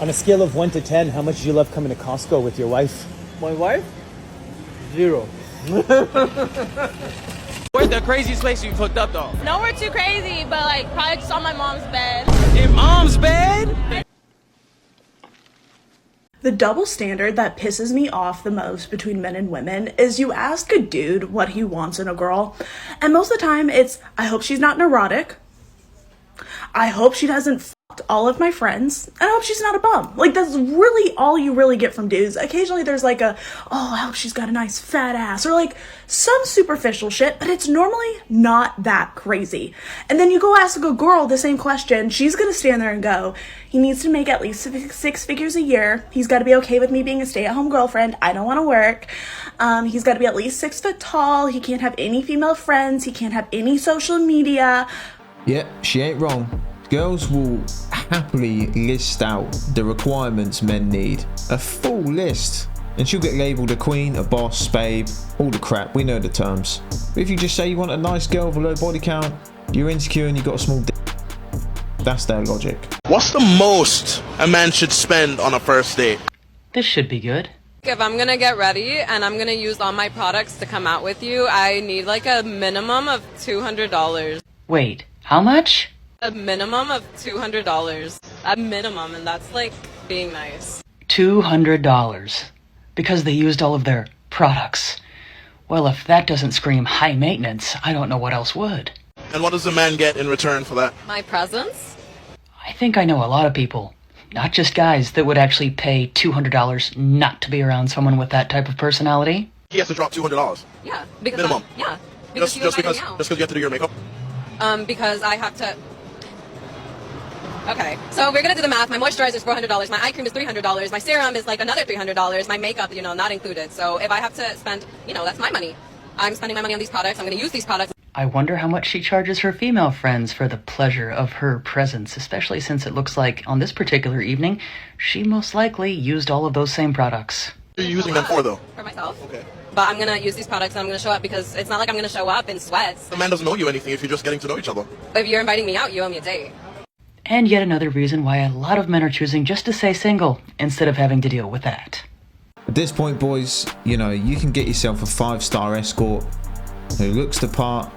On a scale of 1 to 10, how much do you love coming to Costco with your wife? My wife? 0. Where's the craziest place you've hooked up though? Nowhere too crazy, but like probably just on my mom's bed. In mom's bed? The double standard that pisses me off the most between men and women is you ask a dude what he wants in a girl, and most of the time it's, I hope she's not neurotic, I hope she doesn't fucked all of my friends, and I hope she's not a bum. Like, that's really all you really get from dudes. Occasionally there's like a, oh, I hope she's got a nice fat ass, or like some superficial shit, but it's normally not that crazy. And then you go ask a girl the same question, she's gonna stand there and go, he needs to make at least 6 figures a year, he's gotta be okay with me being a stay-at-home girlfriend, I don't wanna work, he's gotta be at least 6 foot tall, he can't have any female friends, he can't have any social media. Yeah, she ain't wrong. Girls will happily list out the requirements men need. A full list. And she'll get labelled a queen, a boss, babe, all the crap, we know the terms. But if you just say you want a nice girl with a low body count, you're insecure and you got a small dick, that's their logic. What's the most a man should spend on a first date? This should be good. If I'm gonna get ready and I'm gonna use all my products to come out with you, I need like a minimum of $200. Wait, how much? A minimum of $200. A minimum, and that's like being nice. $200. Because they used all of their products. Well, if that doesn't scream high maintenance, I don't know what else would. And what does a man get in return for that? My presence? I think I know a lot of people, not just guys, that would actually pay $200 not to be around someone with that type of personality. He has to drop $200. Yeah, because minimum. Yeah, Just because you have to do your makeup. Because I have to. Okay, so we're gonna do the math. My moisturizer is $400. My eye cream is $300. My serum is like another $300. My makeup, not included. So if I have to spend, that's my money. I'm spending my money on these products. I'm gonna use these products. I wonder how much she charges her female friends for the pleasure of her presence, especially since it looks like on this particular evening, she most likely used all of those same products. What are you using them for, though? For myself. Okay. But I'm gonna use these products and I'm gonna show up because it's not like I'm gonna show up in sweats. The man doesn't owe you anything if you're just getting to know each other. If you're inviting me out, you owe me a date. And yet another reason why a lot of men are choosing just to stay single instead of having to deal with that. At this point, boys, you can get yourself a 5-star escort who looks the part,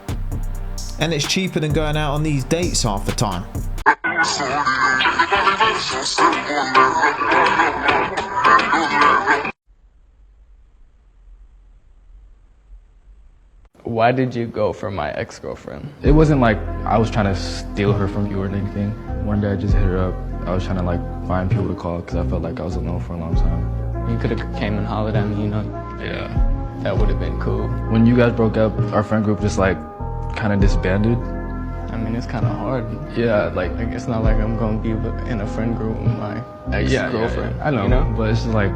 and it's cheaper than going out on these dates half the time. Why did you go for my ex-girlfriend? It wasn't like I was trying to steal her from you or anything. One day I just hit her up. I was trying to find people to call because I felt like I was alone for a long time. You could have came and hollered at me, Yeah. That would have been cool. When you guys broke up, our friend group just kind of disbanded. I mean, it's kind of hard. Yeah, it's not like I'm gonna be in a friend group with my ex-girlfriend. Yeah. I know, but it's just I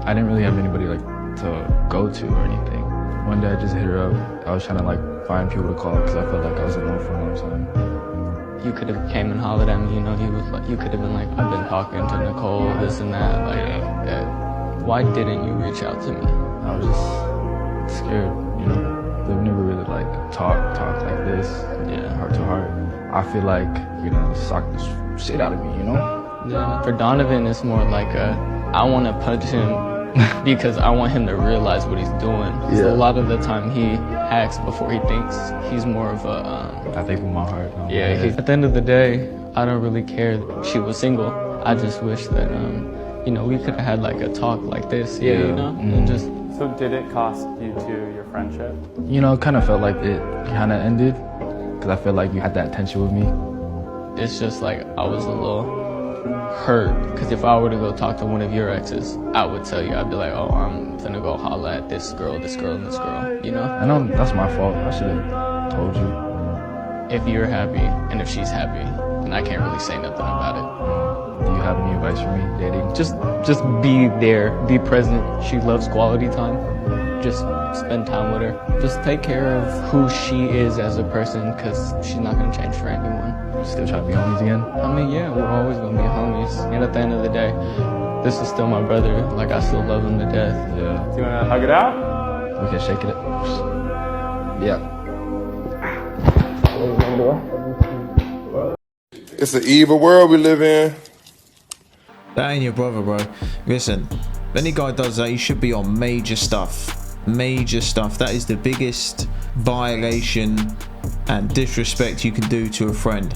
didn't really have anybody to go to or anything. One day I just hit her up. I was trying to find people to call because I felt like I was alone for a long time. You could have came and hollered at me, you could have been like, I've been talking to Nicole, this and that, why didn't you reach out to me? I was just scared, They've never really talked like this, heart to heart. I feel like you're gonna sock the shit out of me, Yeah. For Donovan, it's more like I want to punch him because I want him to realize what he's doing. Yeah. So a lot of the time he acts before he thinks. He's more of a... I think with my heart. At the end of the day, I don't really care that she was single. I just wish that, we could have had a talk like this. And just... So did it cost you your friendship? It kind of felt like it kind of ended because I feel like you had that tension with me. It's just I was a little hurt because if I were to go talk to one of your exes, I would tell you, I'd be like, oh, I'm gonna go holla at this girl, and this girl. I know that's my fault. I should have told you. If you're happy and if she's happy, then I can't really say nothing about it. Do you have any advice for me dating? Just be there, be present. She loves quality time. Just spend time with her. Just take care of who she is as a person because she's not gonna change for anyone. Still trying to be homies again? I mean, yeah, we're always gonna be homies. And at the end of the day, this is still my brother. I still love him to death. Yeah. Do you wanna hug it out? We can shake it. Yeah. It's an evil world we live in. That ain't your brother, bro. Listen, if any guy does that, you should be on major stuff. Major stuff. That is the biggest violation and disrespect you can do to a friend.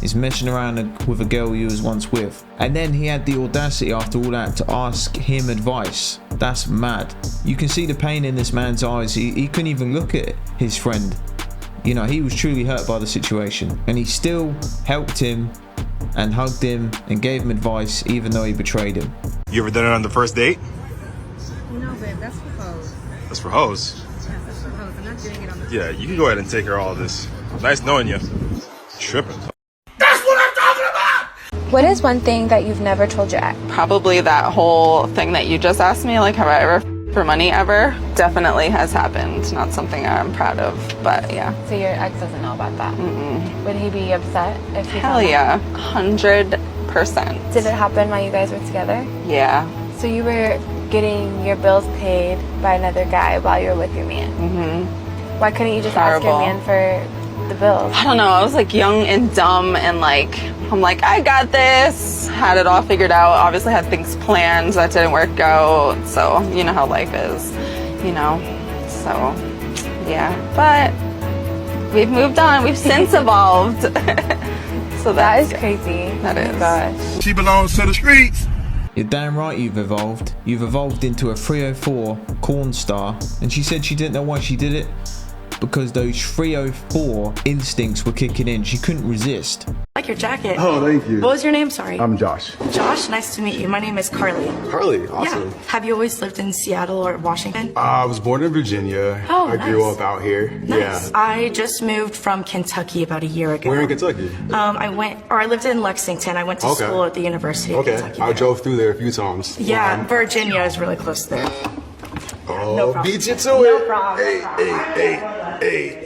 Is messing around with a girl you was once with. And then he had the audacity after all that to ask him advice. That's mad. You can see the pain in this man's eyes. He couldn't even look at his friend. You know, he was truly hurt by the situation. And he still helped him and hugged him and gave him advice even though he betrayed him. You ever done it on the first date? No, babe, that's for hoes. That's for hoes? Yeah, that's for hoes. I'm not doing it on the Yeah, you can go ahead and take care of all of this. Nice knowing you. Tripping. What is one thing that you've never told your ex? Probably that whole thing that you just asked me, like have I ever for money ever? Definitely has happened. Not something I'm proud of, but yeah. So your ex doesn't know about that? Mm-mm. Would he be upset if he Hell yeah, 100%. Did it happen while you guys were together? Yeah. So you were getting your bills paid by another guy while you were with your man? Mm-hmm. Why couldn't you just ask your man for the bills? I don't know, I was like young and dumb and like, I'm like, I got this. Had it all figured out. Obviously had things planned that didn't work out. So, you know how life is, you know. So, yeah. But we've moved on. We've since evolved. So that is crazy. That is. Oh my gosh. She belongs to the streets. You're damn right you've evolved. You've evolved into a 304 corn star. And she said she didn't know why she did it. Because those 304 instincts were kicking in. She couldn't resist. I like your jacket. Oh, thank you. What was your name? Sorry. I'm Josh. Josh, nice to meet you. My name is Carly. Carly, awesome. Yeah. Have you always lived in Seattle or Washington? I was born in Virginia. Oh, I grew nice. up out here. Nice. Yeah. I just moved from Kentucky about a year ago. Where in Kentucky? I lived in Lexington. I went to school at the University of Kentucky. I drove through there a few times. Yeah, Virginia is really close there. Oh, No problem. beat you to No it. problem. Hey.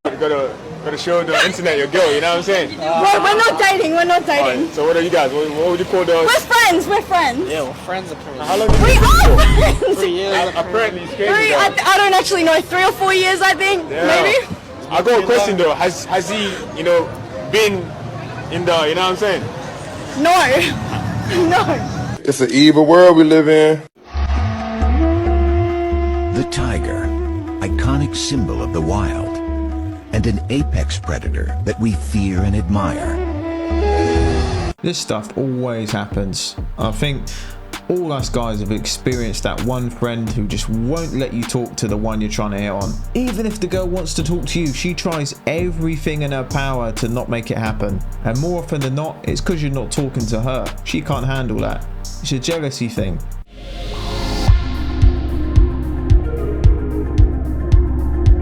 You gotta show the internet your girl, you know what I'm saying? We're not dating. We're not dating. So what are you guys? What would you call those? We're friends. We're friends. Yeah, well, friends apparently. How long have We you are been friends. 3 years. Apparently it's crazy. I don't actually know. 3 or 4 years, I think. Yeah. Maybe. I got a question though. Has he, been in the, you know what I'm saying? No. No. It's an evil world we live in. The tiger, iconic symbol of the wild, and an apex predator that we fear and admire. This stuff always happens. I think all us guys have experienced that one friend who just won't let you talk to the one you're trying to hit on. Even if the girl wants to talk to you, she tries everything in her power to not make it happen. And more often than not, it's because you're not talking to her. She can't handle that. It's a jealousy thing.